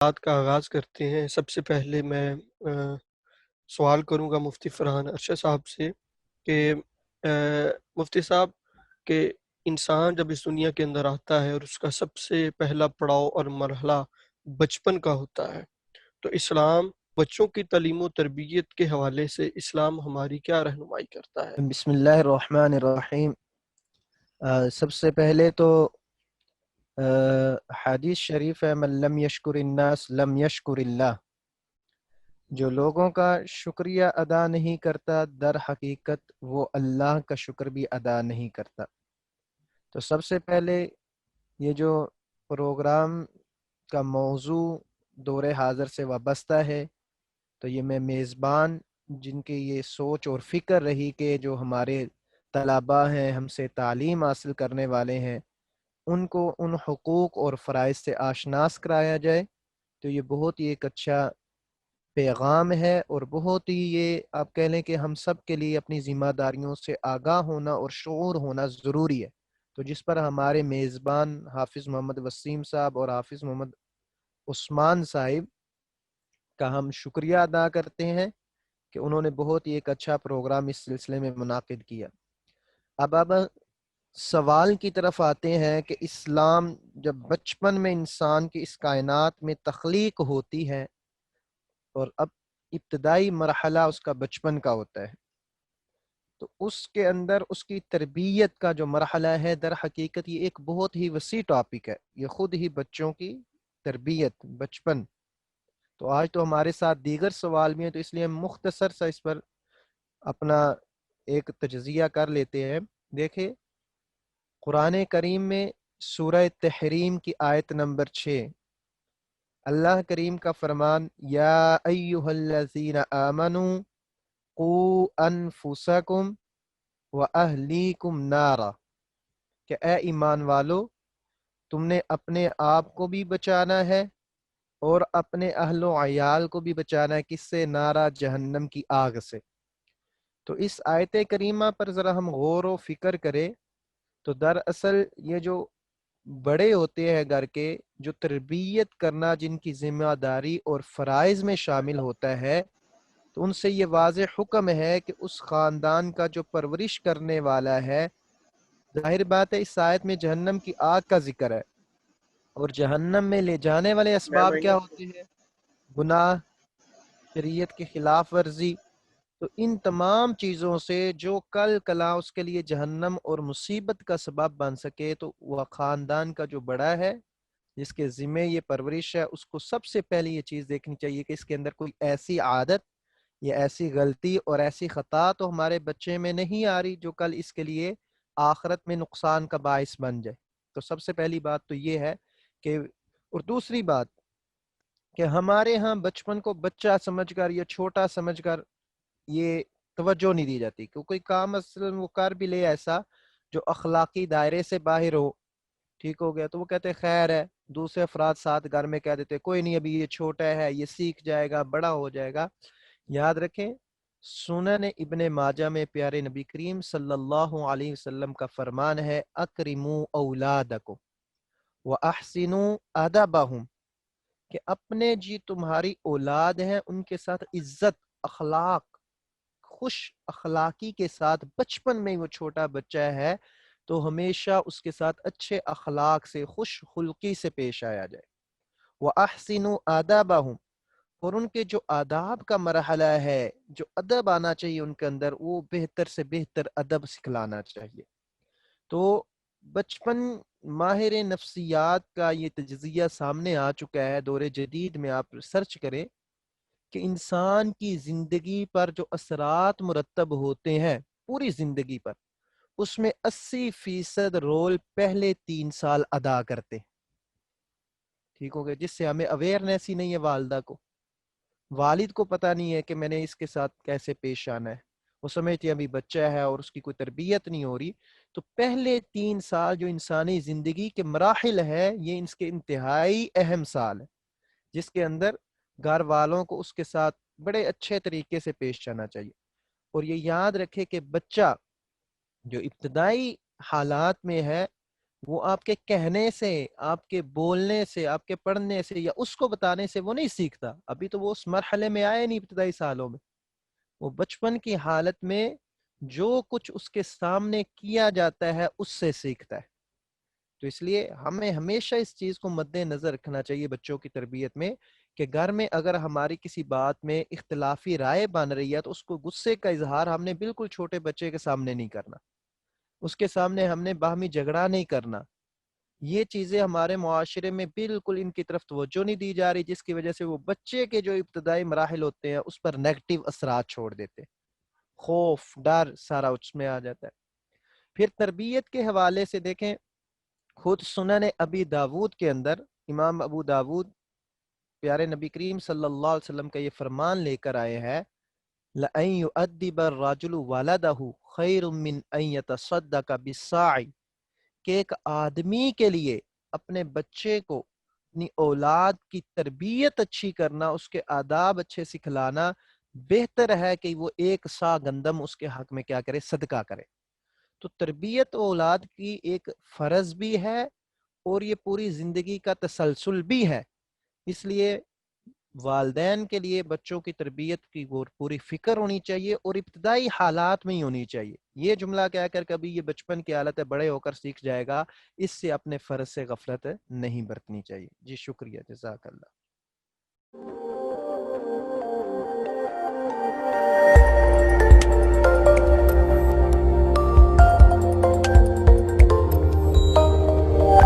بات کا آغاز کرتے ہیں۔ سب سے پہلے میں سوال کروں گا مفتی فرحان ارشد صاحب سے کہ مفتی صاحب کہ انسان جب اس دنیا کے اندر آتا ہے اور اس کا سب سے پہلا پڑاؤ اور مرحلہ بچپن کا ہوتا ہے، تو اسلام بچوں کی تعلیم و تربیت کے حوالے سے اسلام ہماری کیا رہنمائی کرتا ہے؟ بسم اللہ الرحمن الرحیم۔ سب سے پہلے تو حدیث شریف ہے، من لم یشکر الناس لم یشکر اللہ۔ جو لوگوں کا شکریہ ادا نہیں کرتا در حقیقت وہ اللہ کا شکر بھی ادا نہیں کرتا۔ تو سب سے پہلے یہ جو پروگرام کا موضوع دور حاضر سے وابستہ ہے، تو یہ میں میزبان جن کی یہ سوچ اور فکر رہی کہ جو ہمارے طلباء ہیں، ہم سے تعلیم حاصل کرنے والے ہیں، ان کو ان حقوق اور فرائض سے آشناس کرایا جائے، تو یہ بہت ہی ایک اچھا پیغام ہے اور بہت ہی یہ آپ کہہ لیں کہ ہم سب کے لیے اپنی ذمہ داریوں سے آگاہ ہونا اور شعور ہونا ضروری ہے۔ تو جس پر ہمارے میزبان حافظ محمد وسیم صاحب اور حافظ محمد عثمان صاحب کا ہم شکریہ ادا کرتے ہیں کہ انہوں نے بہت ہی ایک اچھا پروگرام اس سلسلے میں منعقد کیا۔ اب سوال کی طرف آتے ہیں کہ اسلام جب بچپن میں انسان کی اس کائنات میں تخلیق ہوتی ہے اور اب ابتدائی مرحلہ اس کا بچپن کا ہوتا ہے، تو اس کے اندر اس کی تربیت کا جو مرحلہ ہے، در حقیقت یہ ایک بہت ہی وسیع ٹاپک ہے، یہ خود ہی بچوں کی تربیت بچپن۔ تو آج تو ہمارے ساتھ دیگر سوال بھی ہیں، تو اس لیے ہم مختصر سا اس پر اپنا ایک تجزیہ کر لیتے ہیں۔ دیکھیں، قرآن کریم میں سورہ تحریم کی آیت نمبر 6، اللہ کریم کا فرمان، یا ایہا الذین آمنوا قوا انفسکم واہلیکم نارا، کہ اے ایمان والو، تم نے اپنے آپ کو بھی بچانا ہے اور اپنے اہل و عیال کو بھی بچانا ہے، کس سے؟ نارا، جہنم کی آگ سے۔ تو اس آیت کریمہ پر ذرا ہم غور و فکر کریں تو دراصل یہ جو بڑے ہوتے ہیں گھر کے، جو تربیت کرنا جن کی ذمہ داری اور فرائض میں شامل ہوتا ہے، تو ان سے یہ واضح حکم ہے کہ اس خاندان کا جو پرورش کرنے والا ہے، ظاہر بات ہے اس آیت میں جہنم کی آگ کا ذکر ہے، اور جہنم میں لے جانے والے اسباب کیا ہوتے ہیں؟ گناہ، شریعت کی خلاف ورزی۔ تو ان تمام چیزوں سے جو کل کلا اس کے لیے جہنم اور مصیبت کا سبب بن سکے، تو وہ خاندان کا جو بڑا ہے جس کے ذمہ یہ پرورش ہے، اس کو سب سے پہلے یہ چیز دیکھنی چاہیے کہ اس کے اندر کوئی ایسی عادت یا ایسی غلطی اور ایسی خطا تو ہمارے بچے میں نہیں آ رہی جو کل اس کے لیے آخرت میں نقصان کا باعث بن جائے۔ تو سب سے پہلی بات تو یہ ہے کہ، اور دوسری بات کہ ہمارے ہاں بچپن کو بچہ سمجھ کر یا چھوٹا سمجھ کر یہ توجہ نہیں دی جاتی کہ کوئی کام اصلا وہ کر بھی لے ایسا جو اخلاقی دائرے سے باہر ہو، ٹھیک ہو گیا، تو وہ کہتے خیر ہے، دوسرے افراد ساتھ گھر میں کہہ دیتے کوئی نہیں، ابھی یہ چھوٹا ہے، یہ سیکھ جائے گا، بڑا ہو جائے گا۔ یاد رکھیں، سنن ابن ماجہ میں پیارے نبی کریم صلی اللہ علیہ وسلم کا فرمان ہے، اکرموا اولادکم واحسنوا ادبہم، کہ اپنے جی تمہاری اولاد ہیں ان کے ساتھ عزت، اخلاق، خوش اخلاقی کے ساتھ، بچپن میں وہ چھوٹا بچہ ہے تو ہمیشہ اس کے ساتھ اچھے اخلاق سے، خوش خلقی سے پیش آیا جائے۔ وَأَحْسِنُوا آدَابَهُمْ، اور ان کے جو آداب کا مرحلہ ہے، جو ادب آنا چاہیے ان کے اندر، وہ بہتر سے بہتر ادب سکھلانا چاہیے۔ تو بچپن، ماہر نفسیات کا یہ تجزیہ سامنے آ چکا ہے، دور جدید میں آپ سرچ کریں کہ انسان کی زندگی پر جو اثرات مرتب ہوتے ہیں پوری زندگی پر، اس میں 80% رول پہلے 3 سال ادا کرتے ہیں، ٹھیک ہو گیا، جس سے ہمیں اویئرنیس ہی نہیں ہے، والدہ کو، والد کو پتہ نہیں ہے کہ میں نے اس کے ساتھ کیسے پیش آنا ہے، وہ سمجھتی ہے ابھی بچہ ہے اور اس کی کوئی تربیت نہیں ہو رہی۔ تو پہلے 3 سال جو انسانی زندگی کے مراحل ہے، یہ اس کے انتہائی اہم سال ہے، جس کے اندر گھر والوں کو اس کے ساتھ بڑے اچھے طریقے سے پیش آنا چاہیے۔ اور یہ یاد رکھے کہ بچہ جو ابتدائی حالات میں ہے، وہ آپ کے کہنے سے، آپ کے بولنے سے، آپ کے پڑھنے سے یا اس کو بتانے سے وہ نہیں سیکھتا. ابھی تو وہ اس مرحلے میں آئے نہیں ابتدائی سالوں میں. وہ بچپن کی حالت میں جو کچھ اس کے سامنے کیا جاتا ہے اس سے سیکھتا ہے. تو اس لیے ہمیں ہمیشہ اس چیز کو مد نظر رکھنا چاہیے بچوں کی تربیت میں کہ گھر میں اگر ہماری کسی بات میں اختلافی رائے بن رہی ہے تو اس کو غصے کا اظہار ہم نے بالکل چھوٹے بچے کے سامنے نہیں کرنا. اس کے سامنے ہم نے باہمی جھگڑا نہیں کرنا. یہ چیزیں ہمارے معاشرے میں بالکل ان کی طرف توجہ نہیں دی جا رہی، جس کی وجہ سے وہ بچے کے جو ابتدائی مراحل ہوتے ہیں اس پر نیگیٹو اثرات چھوڑ دیتے. خوف، ڈر سارا اس میں آ جاتا ہے. پھر تربیت کے حوالے سے دیکھیں، خود سنن ابی داود کے اندر امام ابو داود پیارے نبی کریم صلی اللہ علیہ وسلم کا یہ فرمان لے کر آئے ہیں لَأَن يُؤَدِّبَ الرَّجُلُ وَلَدَهُ خَيْرٌ مِّنْ أَن يَتَصَدَّقَ بِالصَّاعِ کہ ایک آدمی کے لیے اپنے بچے کو، اپنی اولاد کی تربیت اچھی کرنا، اس کے آداب اچھے سکھلانا بہتر ہے کہ وہ ایک سا گندم اس کے حق میں کیا کرے، صدقہ کرے. تو تربیت اولاد کی ایک فرض بھی ہے اور یہ پوری زندگی کا تسلسل بھی ہے. اس لیے والدین کے لیے بچوں کی تربیت کی پوری فکر ہونی چاہیے اور ابتدائی حالات میں ہی ہونی چاہیے. یہ جملہ کہہ کر کبھی یہ بچپن کی حالت ہے بڑے ہو کر سیکھ جائے گا، اس سے اپنے فرض سے غفلت نہیں برتنی چاہیے. جی شکریہ، جزاک اللہ.